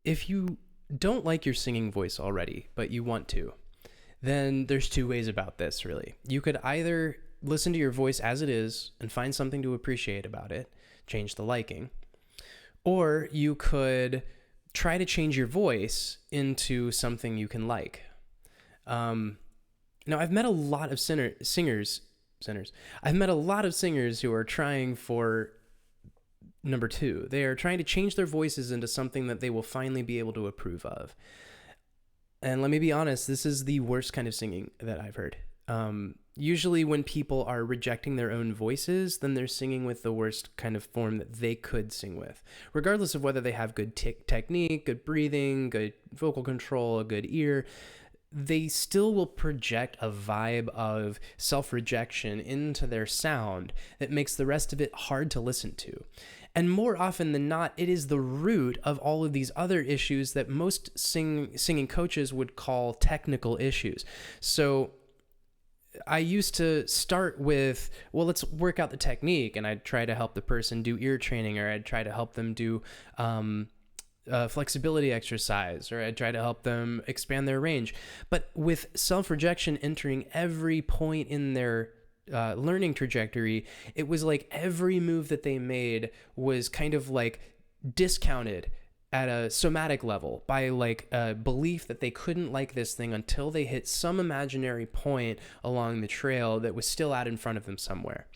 if you don't like your singing voice already, but you want to, then there's two ways about this, really. You could either listen to your voice as it is and find something to appreciate about it, change the liking, or you could try to change your voice into something you can like. Now, I've met a lot of singers. I've met a lot of singers who are trying for number two. They are trying to change their voices into something that they will finally be able to approve of. And let me be honest, this is the worst kind of singing that I've heard. Usually when people are rejecting their own voices, then they're singing with the worst kind of form that they could sing with, regardless of whether they have good technique, good breathing, good vocal control, a good ear. They still will project a vibe of self-rejection into their sound that makes the rest of it hard to listen to. And more often than not, it is the root of all of these other issues that most singing coaches would call technical issues. So I used to start with, well, let's work out the technique, and I'd try to help the person do ear training, or I'd try to help them do flexibility exercise, or I'd try to help them expand their range. But with self-rejection entering every point in their learning trajectory, it was like every move that they made was kind of like discounted at a somatic level by like a belief that they couldn't like this thing until they hit some imaginary point along the trail that was still out in front of them somewhere.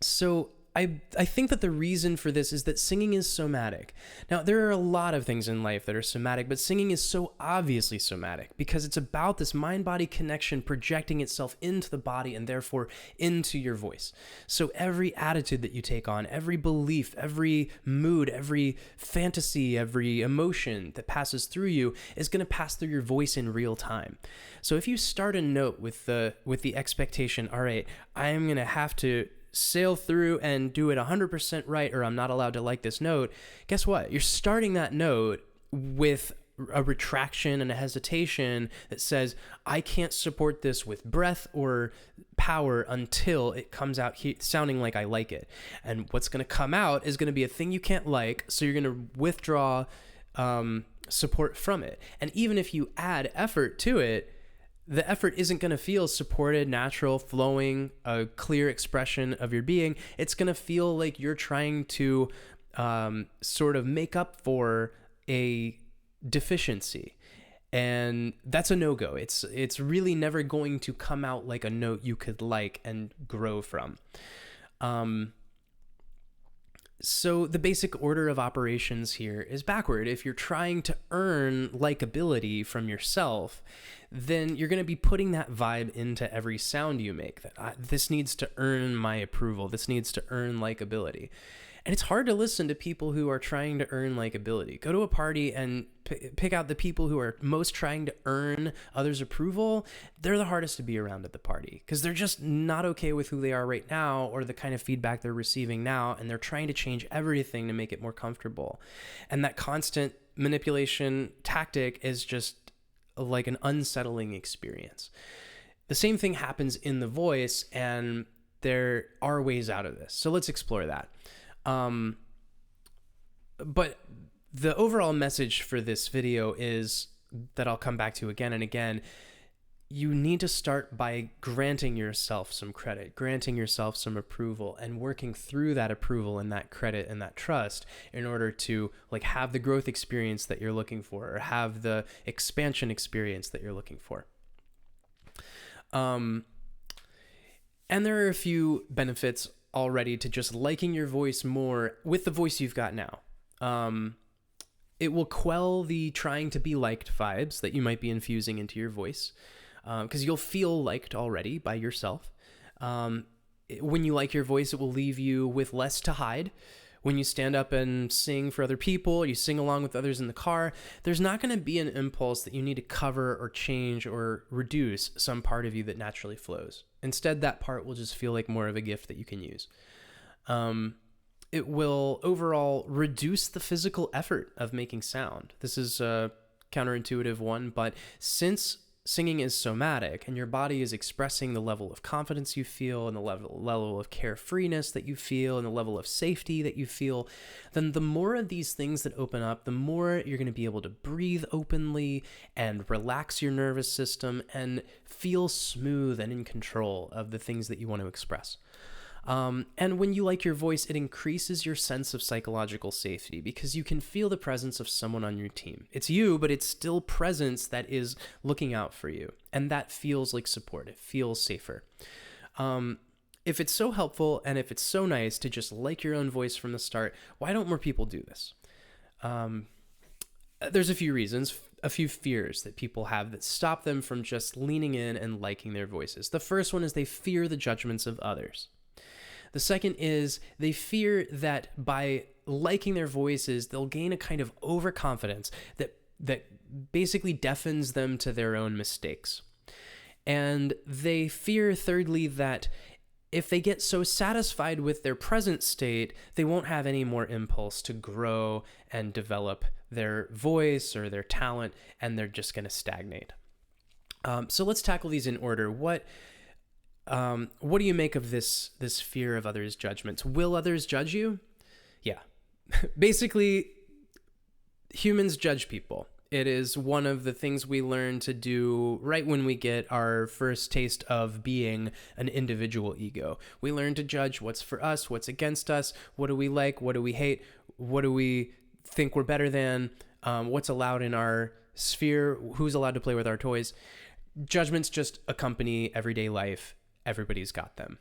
So I think that the reason for this is that singing is somatic. Now, there are a lot of things in life that are somatic, but singing is so obviously somatic because it's about this mind-body connection projecting itself into the body and therefore into your voice. So every attitude that you take on, every belief, every mood, every fantasy, every emotion that passes through you is going to pass through your voice in real time. So if you start a note with the expectation, all right, I am going to have to sail through and do it 100% right, or I'm not allowed to like this note, guess what? You're starting that note with a retraction and a hesitation that says, I can't support this with breath or power until it comes out sounding like I like it. And what's going to come out is going to be a thing you can't like, so you're going to withdraw support from it. And even if you add effort to it, the effort isn't going to feel supported, natural, flowing, a clear expression of your being. It's going to feel like you're trying to sort of make up for a deficiency. And that's a no-go. It's really never going to come out like a note you could like and grow from. So the basic order of operations here is backward. If you're trying to earn likability from yourself, then you're going to be putting that vibe into every sound you make. That this needs to earn my approval. This needs to earn likability. And it's hard to listen to people who are trying to earn likability. Go to a party and pick out the people who are most trying to earn others' approval. They're the hardest to be around at the party because they're just not okay with who they are right now or the kind of feedback they're receiving now, and they're trying to change everything to make it more comfortable. And that constant manipulation tactic is just like an unsettling experience. The same thing happens in the voice, and there are ways out of this. So let's explore that. But the overall message for this video is that I'll come back to again and again. You need to start by granting yourself some credit, granting yourself some approval, and working through that approval and that credit and that trust in order to like have the growth experience that you're looking for, or have the expansion experience that you're looking for. And there are a few benefits already to just liking your voice more with the voice you've got now. It will quell the trying to be liked vibes that you might be infusing into your voice, because you'll feel liked already by yourself. When you like your voice, it will leave you with less to hide. When you stand up and sing for other people, or you sing along with others in the car, there's not going to be an impulse that you need to cover or change or reduce some part of you that naturally flows. Instead, that part will just feel like more of a gift that you can use. It will overall reduce the physical effort of making sound. This is a counterintuitive one, but since singing is somatic and your body is expressing the level of confidence you feel and the level of carefreeness that you feel and the level of safety that you feel, then the more of these things that open up, the more you're going to be able to breathe openly and relax your nervous system and feel smooth and in control of the things that you want to express. And when you like your voice, it increases your sense of psychological safety because you can feel the presence of someone on your team. It's you, but it's still presence that is looking out for you. And that feels like support. It feels safer. If it's so helpful and if it's so nice to just like your own voice from the start, why don't more people do this? There's a few reasons, a few fears that people have that stop them from just leaning in and liking their voices. The first one is they fear the judgments of others. The second is they fear that by liking their voices, they'll gain a kind of overconfidence that basically deafens them to their own mistakes. And they fear, thirdly, that if they get so satisfied with their present state, they won't have any more impulse to grow and develop their voice or their talent, and they're just going to stagnate. So let's tackle these in order. What do you make of this fear of others' judgments? Will others judge you? Yeah. Basically, humans judge people. It is one of the things we learn to do right when we get our first taste of being an individual ego. We learn to judge what's for us, what's against us, what do we like, what do we hate, what do we think we're better than, what's allowed in our sphere, who's allowed to play with our toys. Judgments just accompany everyday life. Everybody's got them.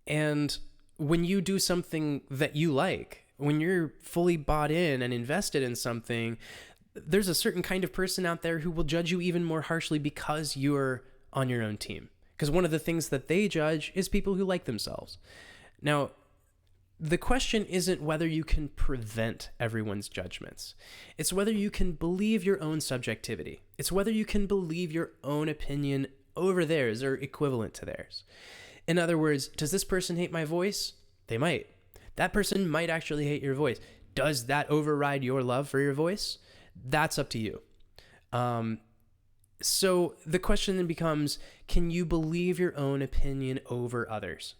And when you do something that you like, when you're fully bought in and invested in something, there's a certain kind of person out there who will judge you even more harshly because you're on your own team. Because one of the things that they judge is people who like themselves. Now, the question isn't whether you can prevent everyone's judgments. It's whether you can believe your own subjectivity. It's whether you can believe your own opinion over theirs or equivalent to theirs. In other words, does this person hate my voice? They might. That person might actually hate your voice. Does that override your love for your voice? That's up to you. So the question then becomes, can you believe your own opinion over others?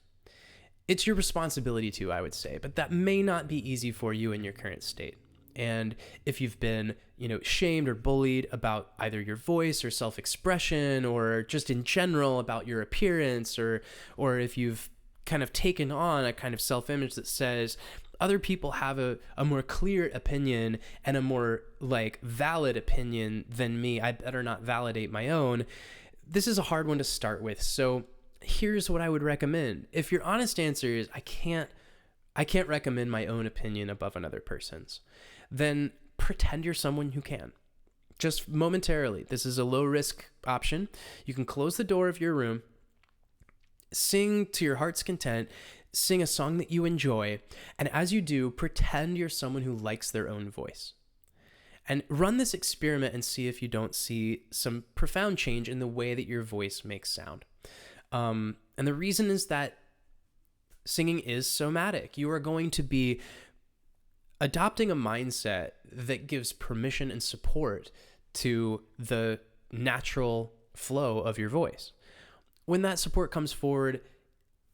It's your responsibility to, I would say, but that may not be easy for you in your current state. And if you've been, shamed or bullied about either your voice or self-expression or just in general about your appearance, or if you've kind of taken on a kind of self-image that says other people have a more clear opinion and a more valid opinion than me, I better not validate my own. This is a hard one to start with. So here's what I would recommend. If your honest answer is, I can't recommend my own opinion above another person's, then pretend you're someone who can. Just momentarily. This is a low risk option. You can close the door of your room, sing to your heart's content, sing a song that you enjoy, and as you do, pretend you're someone who likes their own voice. And run this experiment and see if you don't see some profound change in the way that your voice makes sound. And the reason is that singing is somatic. You are going to be adopting a mindset that gives permission and support to the natural flow of your voice. When that support comes forward,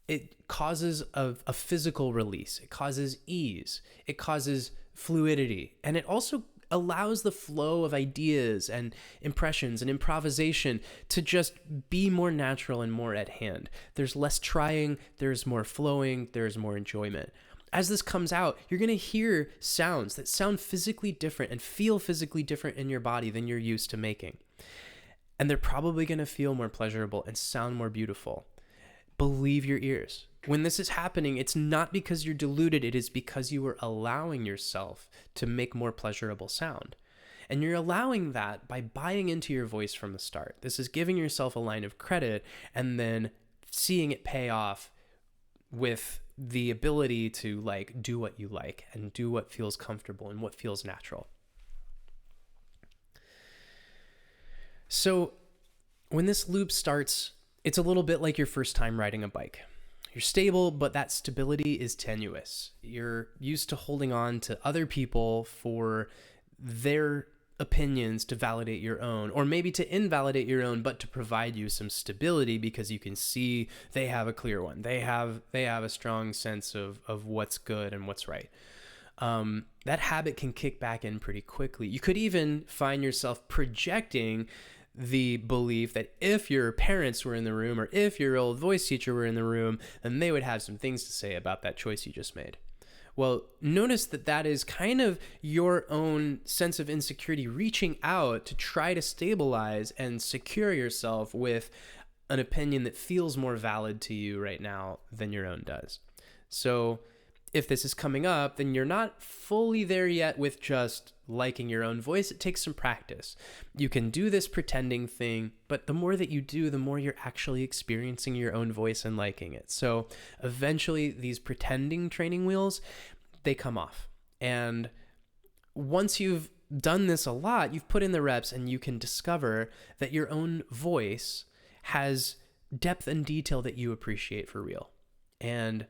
it causes a physical release. It causes ease. It causes fluidity. And it also allows the flow of ideas and impressions and improvisation to just be more natural and more at hand. There's less trying, there's more flowing, there's more enjoyment. As this comes out, you're going to hear sounds that sound physically different and feel physically different in your body than you're used to making. And they're probably going to feel more pleasurable and sound more beautiful. Believe your ears. When this is happening, it's not because you're deluded, it is because you are allowing yourself to make more pleasurable sound. And you're allowing that by buying into your voice from the start. This is giving yourself a line of credit and then seeing it pay off with the ability to do what you like and do what feels comfortable and what feels natural. So when this loop starts, it's a little bit like your first time riding a bike. You're stable, but that stability is tenuous. You're used to holding on to other people for their opinions to validate your own, or maybe to invalidate your own, but to provide you some stability because you can see they have a clear one. They have a strong sense of what's good and what's right. That habit can kick back in pretty quickly. You could even find yourself projecting the belief that if your parents were in the room, or if your old voice teacher were in the room, then they would have some things to say about that choice you just made. Well, notice that is kind of your own sense of insecurity reaching out to try to stabilize and secure yourself with an opinion that feels more valid to you right now than your own does. So if this is coming up, then you're not fully there yet with just liking your own voice. It takes some practice. You can do this pretending thing, but the more that you do, the more you're actually experiencing your own voice and liking it. So eventually these pretending training wheels, they come off. And once you've done this a lot, you've put in the reps, and you can discover that your own voice has depth and detail that you appreciate for real. And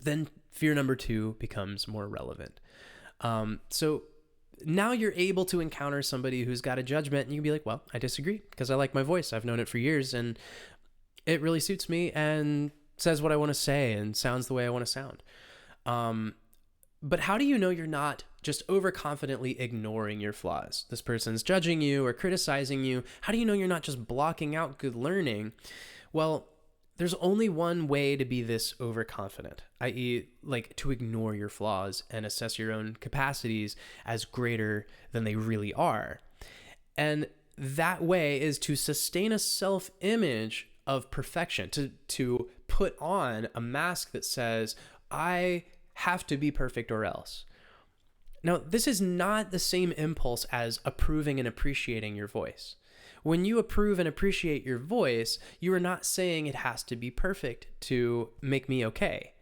then fear number 2 becomes more relevant. So now you're able to encounter somebody who's got a judgment, and you can be like, well, I disagree because I like my voice. I've known it for years, and it really suits me and says what I want to say and sounds the way I want to sound. But how do you know you're not just overconfidently ignoring your flaws? This person's judging you or criticizing you. How do you know you're not just blocking out good learning? Well, there's only one way to be this overconfident, i.e., like to ignore your flaws and assess your own capacities as greater than they really are. And that way is to sustain a self-image of perfection, to put on a mask that says, I have to be perfect or else. Now, this is not the same impulse as approving and appreciating your voice. When you approve and appreciate your voice, you are not saying it has to be perfect to make me okay.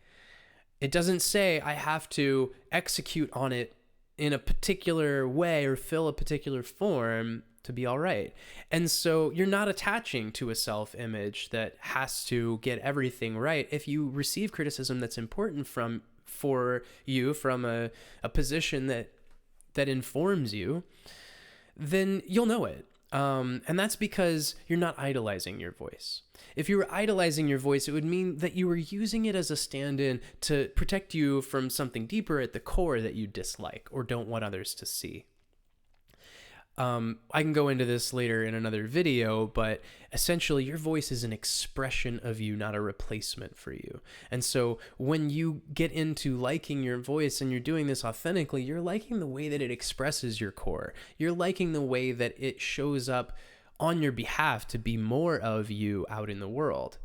It doesn't say I have to execute on it in a particular way or fill a particular form to be all right. And so you're not attaching to a self-image that has to get everything right. If you receive criticism that's important for you from a position that informs you, then you'll know it. And that's because you're not idolizing your voice. If you were idolizing your voice, it would mean that you were using it as a stand-in to protect you from something deeper at the core that you dislike or don't want others to see. I can go into this later in another video, but essentially your voice is an expression of you, not a replacement for you. And so when you get into liking your voice and you're doing this authentically, you're liking the way that it expresses your core. You're liking the way that it shows up on your behalf to be more of you out in the world.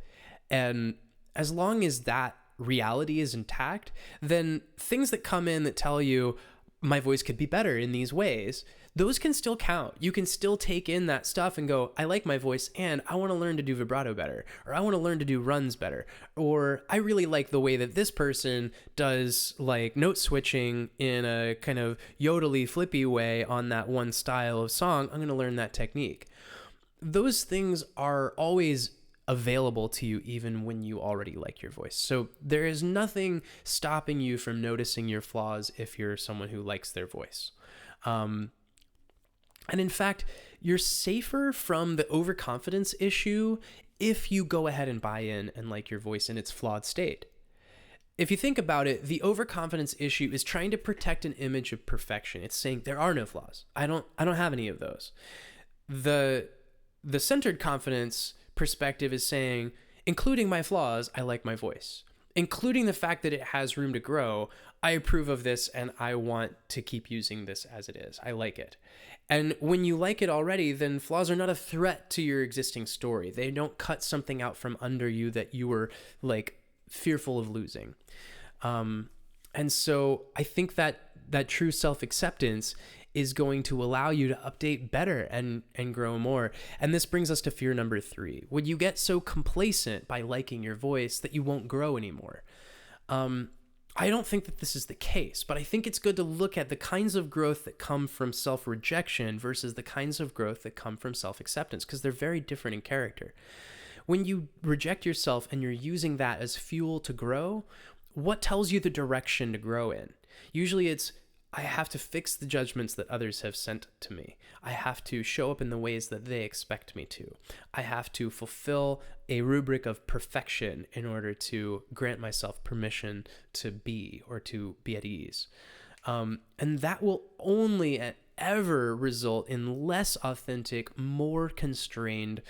And as long as that reality is intact, then things that come in that tell you, my voice could be better in these ways, those can still count. You can still take in that stuff and go, I like my voice and I want to learn to do vibrato better, or I want to learn to do runs better, or I really like the way that this person does like note switching in a kind of yodely flippy way on that one style of song. I'm going to learn that technique. Those things are always available to you even when you already like your voice. So there is nothing stopping you from noticing your flaws if you're someone who likes their voice. And in fact, you're safer from the overconfidence issue if you go ahead and buy in and like your voice in its flawed state. If you think about it, the overconfidence issue is trying to protect an image of perfection. It's saying there are no flaws. I don't have any of those. The centered confidence perspective is saying, including my flaws, I like my voice. Including the fact that it has room to grow, I approve of this and I want to keep using this as it is. I like it. And when you like it already, then flaws are not a threat to your existing story. They don't cut something out from under you that you were like fearful of losing. And so I think that true self-acceptance is going to allow you to update better and grow more. And this brings us to fear number 3. Would you get so complacent by liking your voice that you won't grow anymore? I don't think that this is the case, but I think it's good to look at the kinds of growth that come from self-rejection versus the kinds of growth that come from self-acceptance, because they're very different in character. When you reject yourself and you're using that as fuel to grow, what tells you the direction to grow in? Usually it's, I have to fix the judgments that others have sent to me. I have to show up in the ways that they expect me to. I have to fulfill a rubric of perfection in order to grant myself permission to be or to be at ease. And that will only ever result in less authentic, more constrained,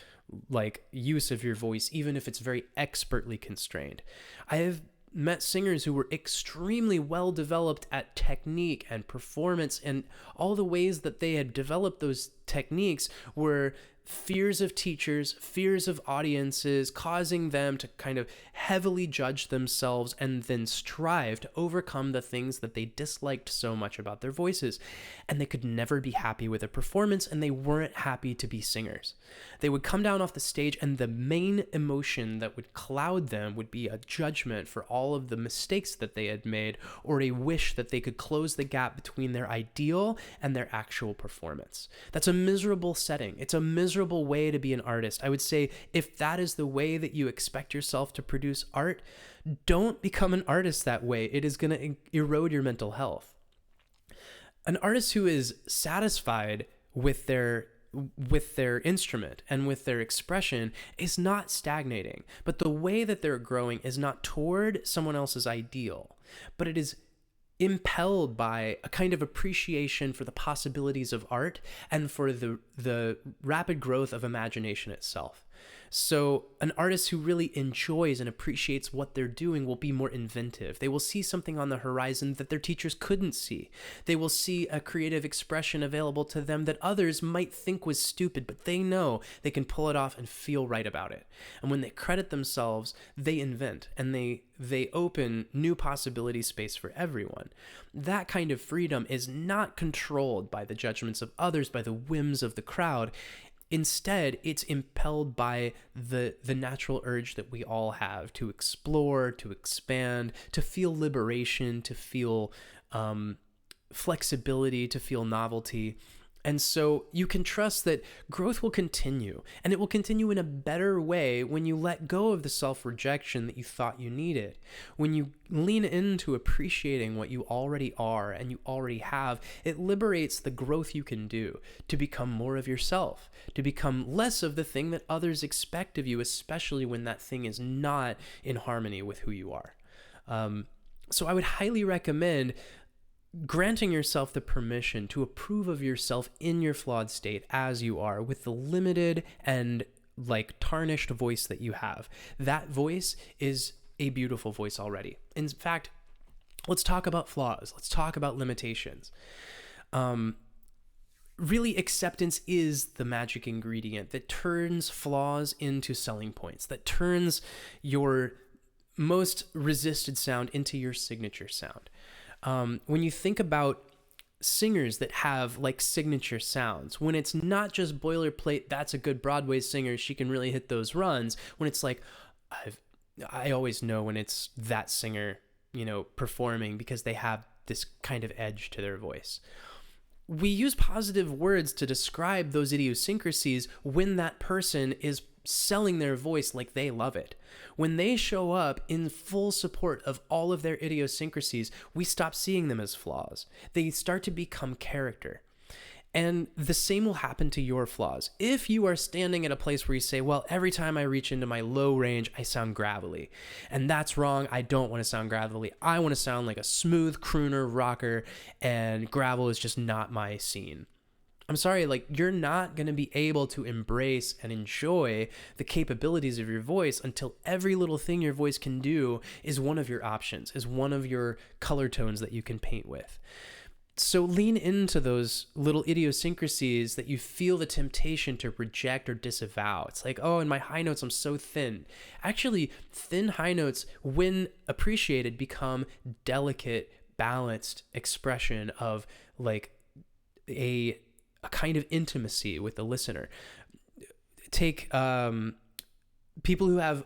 like, use of your voice, even if it's very expertly constrained. I have met singers who were extremely well developed at technique and performance, and all the ways that they had developed those techniques were fears of teachers, fears of audiences, causing them to kind of heavily judge themselves and then strive to overcome the things that they disliked so much about their voices. And they could never be happy with a performance, and they weren't happy to be singers. They would come down off the stage, and the main emotion that would cloud them would be a judgment for all of the mistakes that they had made, or a wish that they could close the gap between their ideal and their actual performance. That's a miserable setting. It's a miserable way to be an artist. I would say, if that is the way that you expect yourself to produce art, don't become an artist that way. It is going to erode your mental health. An artist who is satisfied with their instrument and with their expression is not stagnating, but the way that they're growing is not toward someone else's ideal, but it is impelled by a kind of appreciation for the possibilities of art and for the rapid growth of imagination itself. So an artist who really enjoys and appreciates what they're doing will be more inventive. They will see something on the horizon that their teachers couldn't see. They will see a creative expression available to them that others might think was stupid, but they know they can pull it off and feel right about it. And when they credit themselves, they invent, and they open new possibility space for everyone. That kind of freedom is not controlled by the judgments of others, by the whims of the crowd. Instead, it's impelled by the natural urge that we all have to explore, to expand, to feel liberation, to feel flexibility, to feel novelty. And so you can trust that growth will continue, and it will continue in a better way when you let go of the self-rejection that you thought you needed. When you lean into appreciating what you already are and you already have, it liberates the growth you can do to become more of yourself, to become less of the thing that others expect of you, especially when that thing is not in harmony with who you are. So I would highly recommend granting yourself the permission to approve of yourself in your flawed state as you are, with the limited and tarnished voice that you have. That voice is a beautiful voice already. In fact, let's talk about flaws. Let's talk about limitations. Really, acceptance is the magic ingredient that turns flaws into selling points, that turns your most resisted sound into your signature sound. When you think about singers that have signature sounds, when it's not just boilerplate, that's a good Broadway singer, she can really hit those runs. When it's I always know when it's that singer, performing, because they have this kind of edge to their voice. We use positive words to describe those idiosyncrasies when that person is selling their voice like they love it. When they show up in full support of all of their idiosyncrasies, we stop seeing them as flaws. They start to become character. And the same will happen to your flaws. If you are standing at a place where you say, well, every time I reach into my low range, I sound gravelly. And that's wrong. I don't want to sound gravelly. I want to sound like a smooth crooner rocker, and gravel is just not my scene. I'm sorry, you're not going to be able to embrace and enjoy the capabilities of your voice until every little thing your voice can do is one of your options, is one of your color tones that you can paint with. So lean into those little idiosyncrasies that you feel the temptation to reject or disavow. It's oh, in my high notes, I'm so thin. Actually, thin high notes, when appreciated, become delicate, balanced expression of a kind of intimacy with the listener. Take people who have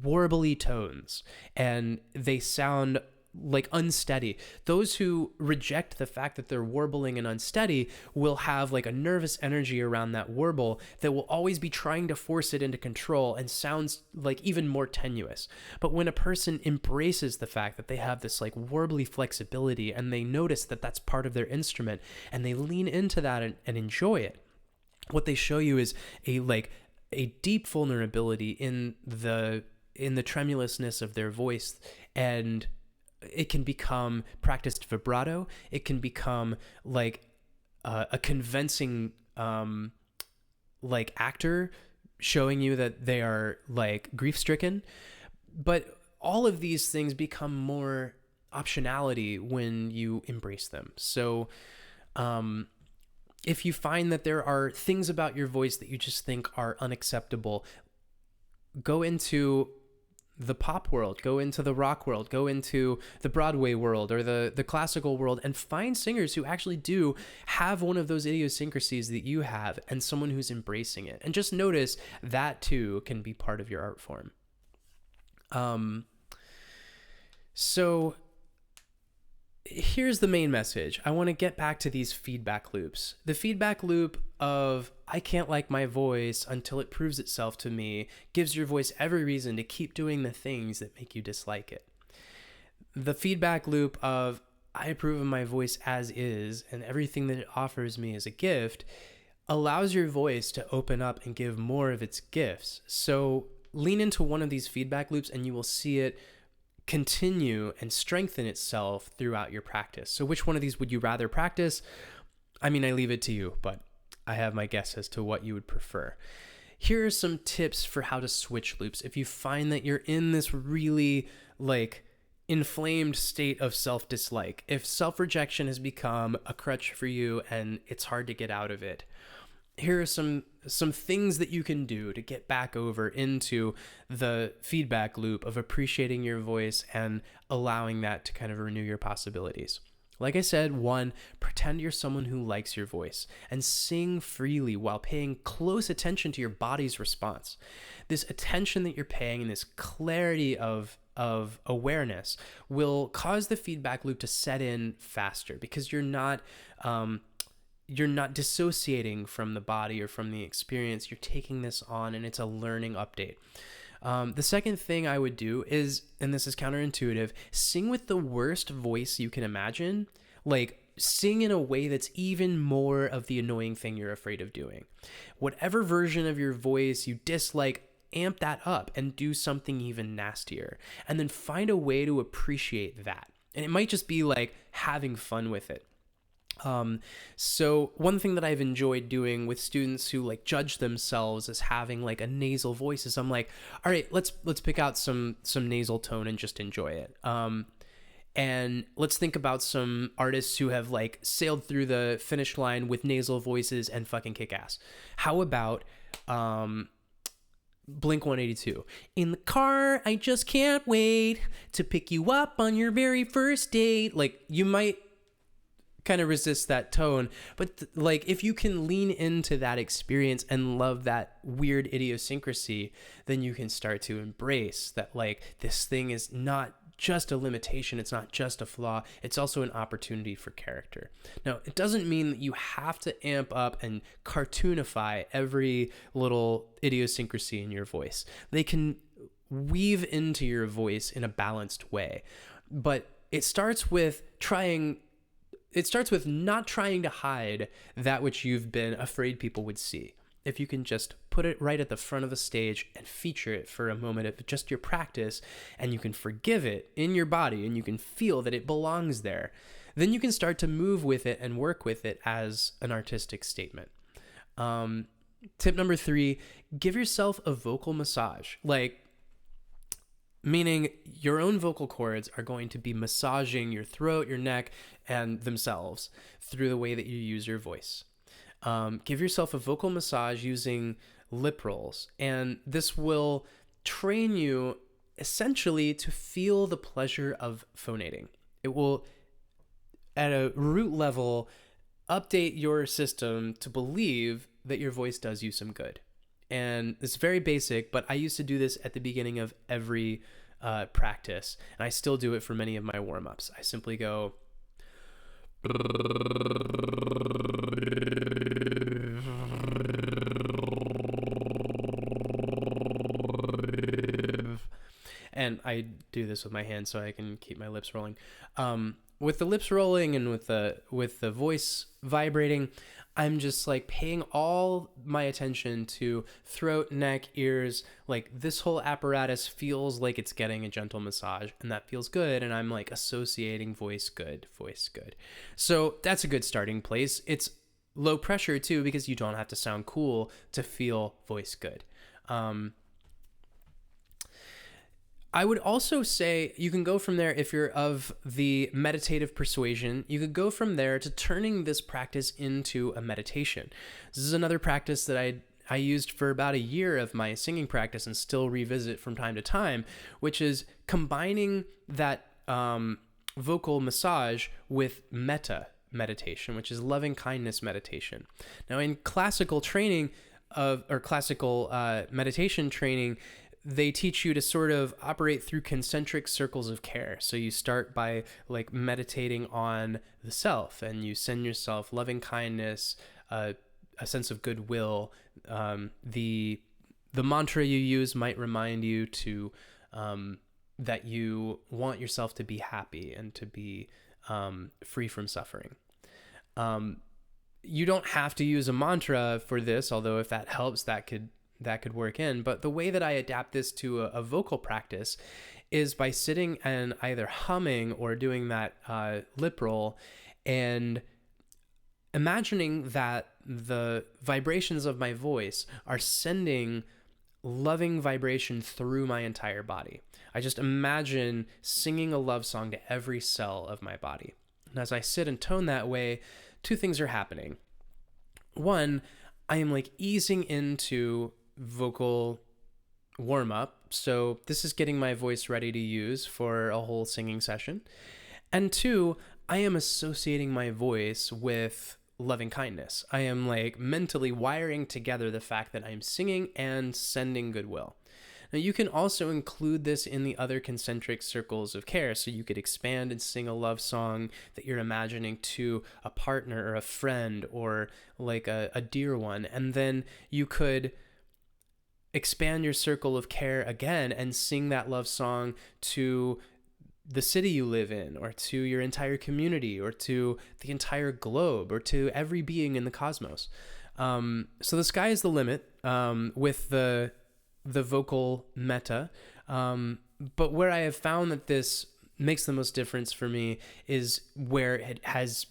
warbly tones, and they sound like unsteady. Those who reject the fact that they're warbling and unsteady will have like a nervous energy around that warble that will always be trying to force it into control and sounds like even more tenuous. But when a person embraces the fact that they have this like warbly flexibility and they notice that that's part of their instrument and they lean into that and enjoy it, what they show you is a deep vulnerability in the tremulousness of their voice, and it can become practiced vibrato. It can become like a convincing like actor showing you that they are like grief stricken. But all of these things become more optionality when you embrace them. So if you find that there are things about your voice that you just think are unacceptable, go into the pop world, go into the rock world, go into the Broadway world or the classical world, and find singers who actually do have one of those idiosyncrasies that you have and someone who's embracing it. And just notice that too can be part of your art form. So here's the main message. I want to get back to these feedback loops. The feedback loop of I can't like my voice until it proves itself to me gives your voice every reason to keep doing the things that make you dislike it. The feedback loop of I approve of my voice as is and everything that it offers me is a gift allows your voice to open up and give more of its gifts. So lean into one of these feedback loops and you will see it continue and strengthen itself throughout your practice. So which one of these would you rather practice? I mean, I leave it to you, but I have my guess as to what you would prefer. Here are some tips for how to switch loops. If you find that you're in this really like inflamed state of self-dislike, if self-rejection has become a crutch for you and it's hard to get out of it, here are some things that you can do to get back over into the feedback loop of appreciating your voice and allowing that to kind of renew your possibilities. Like I said, 1, pretend you're someone who likes your voice and sing freely while paying close attention to your body's response. This attention that you're paying and this clarity of awareness will cause the feedback loop to set in faster because you're not dissociating from the body or from the experience. You're taking this on and it's a learning update. The second thing I would do is, and this is counterintuitive, sing with the worst voice you can imagine. Like, sing in a way that's even more of the annoying thing you're afraid of doing. Whatever version of your voice you dislike, amp that up and do something even nastier. And then find a way to appreciate that. And it might just be like having fun with it. So one thing that I've enjoyed doing with students who like judge themselves as having like a nasal voice is I'm like, all right, let's pick out some nasal tone and just enjoy it. And let's think about some artists who have like sailed through the finish line with nasal voices and fucking kick ass. How about, Blink-182. In the car, I just can't wait to pick you up on your very first date. Like, you might kind of resist that tone, but like if you can lean into that experience and love that weird idiosyncrasy, then you can start to embrace that like this thing is not just a limitation, it's not just a flaw, it's also an opportunity for character. Now, it doesn't mean that you have to amp up and cartoonify every little idiosyncrasy in your voice. They can weave into your voice in a balanced way, but it starts with not trying to hide that which you've been afraid people would see. If you can just put it right at the front of the stage and feature it for a moment of just your practice, and you can forgive it in your body and you can feel that it belongs there, then you can start to move with it and work with it as an artistic statement. Tip number 3, give yourself a vocal massage. Meaning your own vocal cords are going to be massaging your throat, your neck, and themselves through the way that you use your voice. Give yourself a vocal massage using lip rolls, and this will train you essentially to feel the pleasure of phonating. It will, at a root level, update your system to believe that your voice does you some good. And it's very basic, but I used to do this at the beginning of every practice. And I still do it for many of my warm-ups. I simply go... And I do this with my hands so I can keep my lips rolling. With the lips rolling and with the voice vibrating, I'm just like paying all my attention to throat, neck, ears. Like this whole apparatus feels like it's getting a gentle massage, and that feels good. And I'm like associating voice good. So that's a good starting place. It's low pressure too, because you don't have to sound cool to feel voice good. I would also say you can go from there if you're of the meditative persuasion. You could go from there to turning this practice into a meditation. This is another practice that I used for about a year of my singing practice and still revisit from time to time, which is combining that vocal massage with metta meditation, which is loving kindness meditation. Now, in classical training classical meditation training, they teach you to sort of operate through concentric circles of care. So you start by like meditating on the self, and you send yourself loving kindness, a sense of goodwill. The mantra you use might remind you to that you want yourself to be happy and to be free from suffering. You don't have to use a mantra for this, although if that helps, that could work in. But the way that I adapt this to a vocal practice is by sitting and either humming or doing that lip roll and imagining that the vibrations of my voice are sending loving vibration through my entire body. I just imagine singing a love song to every cell of my body. And as I sit and tone that way, two things are happening. One, I am like easing into vocal warm-up. So this is getting my voice ready to use for a whole singing session. And two, I am associating my voice with loving kindness. I am like mentally wiring together the fact that I'm singing and sending goodwill. Now, you can also include this in the other concentric circles of care. So you could expand and sing a love song that you're imagining to a partner or a friend or like a dear one. And then you could expand your circle of care again and sing that love song to the city you live in, or to your entire community, or to the entire globe, or to every being in the cosmos. So the sky is the limit with the vocal metta. But where I have found that this makes the most difference for me is where it has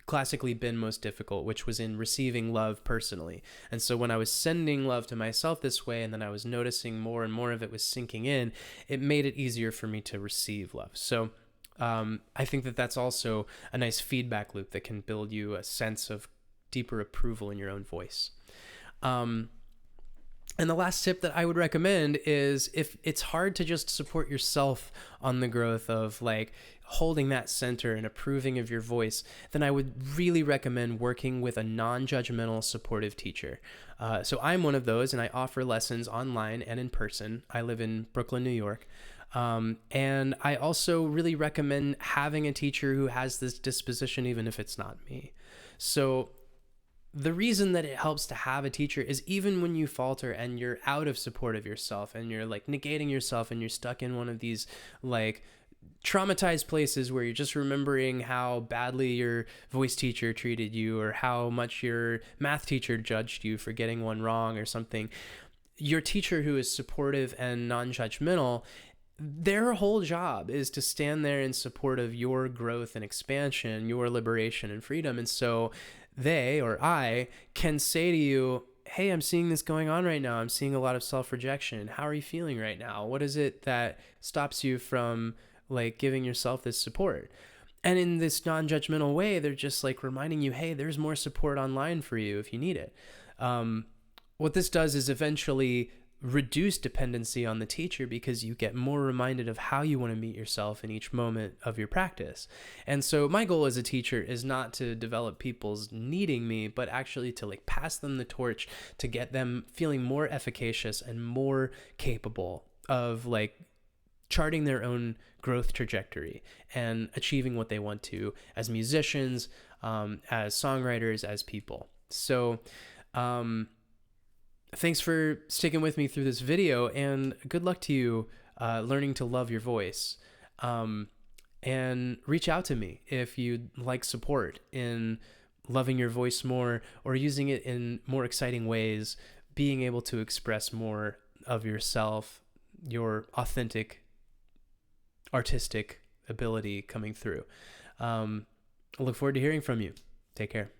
classically been most difficult, which was in receiving love personally. And so when I was sending love to myself this way, and then I was noticing more and more of it was sinking in, it made it easier for me to receive love. So I think that that's also a nice feedback loop that can build you a sense of deeper approval in your own voice. And the last tip that I would recommend is, if it's hard to just support yourself on the growth of like holding that center and approving of your voice, then I would really recommend working with a non-judgmental supportive teacher. So I'm one of those, and I offer lessons online and in person. I live in Brooklyn, New York. And I also really recommend having a teacher who has this disposition, even if it's not me. So the reason that it helps to have a teacher is even when you falter and you're out of support of yourself and you're like negating yourself and you're stuck in one of these like traumatized places where you're just remembering how badly your voice teacher treated you, or how much your math teacher judged you for getting one wrong or something, your teacher who is supportive and non-judgmental, their whole job is to stand there in support of your growth and expansion, your liberation and freedom. And so they, or I, can say to you, hey, I'm seeing this going on right now. I'm seeing a lot of self-rejection. How are you feeling right now? What is it that stops you from like giving yourself this support? And in this non-judgmental way, they're just like reminding you, hey, there's more support online for you if you need it. What this does is eventually reduce dependency on the teacher, because you get more reminded of how you want to meet yourself in each moment of your practice. And so my goal as a teacher is not to develop people's needing me, but actually to like pass them the torch, to get them feeling more efficacious and more capable of like charting their own growth trajectory and achieving what they want to as musicians, as songwriters, as people. So thanks for sticking with me through this video, and good luck to you learning to love your voice. And reach out to me if you'd like support in loving your voice more, or using it in more exciting ways, being able to express more of yourself, your authentic artistic ability coming through. I look forward to hearing from you. Take care.